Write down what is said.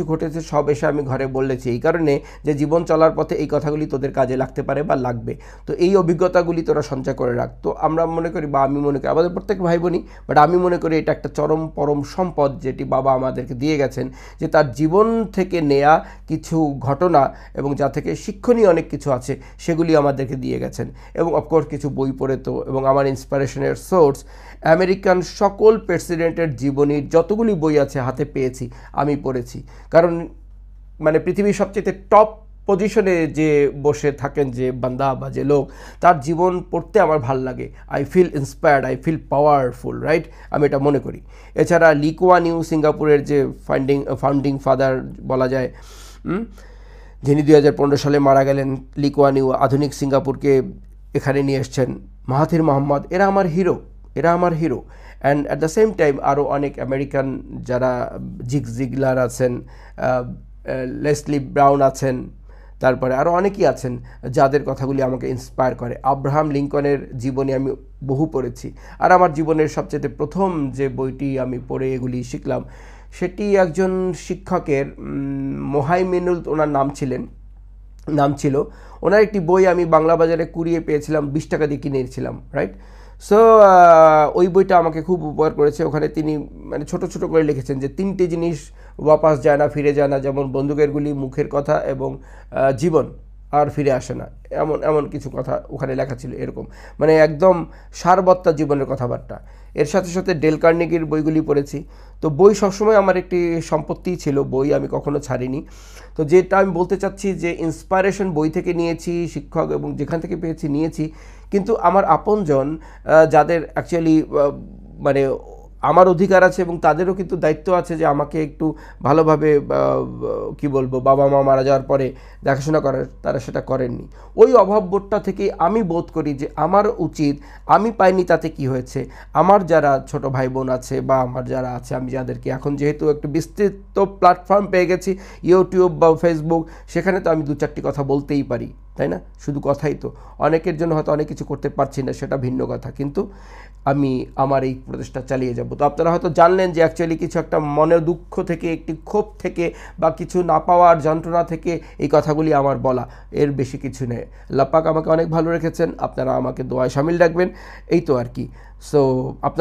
ঘটেছে সব এসে আমি ঘরে বলেছি, এই কারণে যে জীবন চলার পথে এই কথাগুলি তোদের কাজে লাগতে পারে বা লাগবে, তো এই অভিজ্ঞতাগুলি তোরা সঞ্চয় করে রাখ। তো আমরা মনে করি বা আমি মনে করি আমাদের প্রত্যেক ভাই বোনই, বাট আমি মনে করি এটা একটা চরম পরম সম্পদ যেটি বাবা আমাদেরকে দিয়ে গেছেন, যে তার জীবন থেকে নেয়া কিছু ঘটনা এবং যা থেকে শিক্ষণীয় অনেক কিছু আছে সেগুলি আমাদেরকে দিয়ে গেছেন। এবং অফকোর্স কিছু বই পড়ে তো, এবং আমার ইন্সপিরেশনের সোর্স আমেরিকান সকল প্রেসিডেন্টের জীবনীর যতগুলি বই আছে হাতে পেয়েছি, আমি পড়েছি। কারণ মানে পৃথিবীর সবচেয়ে টপ পজিশনে যে বসে থাকেন যে বান্দা বা যে লোক, তার জীবন পড়তে আমার ভাল লাগে। I feel inspired, I feel powerful, right? আমি এটা মনে করি। এছাড়া লি কুয়ান ইউ, সিঙ্গাপুরের যে ফাউন্ডিং ফাদার বলা যায়, যিনি 2015 সালে মারা গেলেন, লি কুয়ান ইউ আধুনিক সিঙ্গাপুরকে এখানে নিয়ে এসছেন। মাহাথির মোহাম্মদ, এরা আমার হিরো, এরা আমার hero. And at the same time আরও অনেক আমেরিকান যারা জিগলার আছেন, লেসলি ব্রাউন আছেন, তারপরে আরও অনেকেই আছেন যাদের কথাগুলি আমাকে ইন্সপায়ার করে। আব্রাহাম লিঙ্কনের জীবনী আমি বহু পড়েছি। আর আমার জীবনের সবচেয়ে প্রথম যে বইটি আমি পড়ে এগুলি শিখলাম, সেটি একজন শিক্ষকের, মোহাইমিনুল ওনার নাম ছিল। ওনার একটি বই আমি বাংলা বাজারে কুড়িয়ে পেয়েছিলাম, 20 টাকা দিয়ে কিনেছিলাম, রাইট? সো ওই বইটা আমাকে খুব উপকার করেছে। ওখানে তিনি মানে ছোট ছোট করে লিখেছেন যে 3টি জিনিস ওয়াপাস যায় না, ফিরে যায় না, যেমন বন্দুকের গুলি, মুখের কথা এবং জীবন আর ফিরে আসে না। এমন কিছু কথা ওখানে লেখা ছিল, এরকম মানে একদম সারবত্তা জীবনের কথাবার্তা। এর সাথে সাথে ডেল কার্নেগির বইগুলি পড়েছি। তো বই সবসময় আমার একটি সম্পত্তি ছিল, বই আমি কখনো ছাড়িনি। তো যেটা আমি বলতে চাচ্ছি যে ইন্সপায়ারেশন বই থেকে নিয়েছি, শিক্ষক এবং যেখান থেকে পেয়েছি নিয়েছি, কিন্তু আমার আপনজন যাদের অ্যাকচুয়ালি মানে আমার অধিকার আছে এবং তাদেরও কিন্তু দায়িত্ব আছে যে আমাকে একটু ভালোভাবে কি বলবো, বাবা মা মারা যাওয়ার পরে দেখাশোনা করার, তারা সেটা করেননি। ওই অভাববোধটা থেকে আমি বোধ করি যে আমার উচিত, আমি পাইনি তাতে কি হয়েছে, আমার যারা ছোট ভাই বোন আছে বা আমার যারা আছে, আমি যাদেরকে এখন যেহেতু একটু বিস্তৃত প্ল্যাটফর্ম পেয়ে গেছি, ইউটিউব বা ফেসবুক, সেখানে তো আমি 2-4টি কথা বলতেই পারি, তাই না? শুধু কথাই তো, অনেকের জন্য হয়তো অনেক কিছু করতে পারছি না, সেটা ভিন্ন কথা, কিন্তু আমি আমার এই প্রচেষ্টা চালিয়ে যাব। তো আপনারা হয়তো জানলেন যে অ্যাকচুয়ালি কিছু একটা মনের দুঃখ থেকে, একটি ক্ষোভ থেকে বা কিছু না পাওয়ার যন্ত্রণা থেকে এই কথাগুলি আমার বলা, এর বেশি কিছু নেই। আল্লাহ পাক আমাকে অনেক ভালো রেখেছেন, আপনারা আমাকে দোয়ায় শামিল রাখবেন, এই তো আর কি। সো আপনার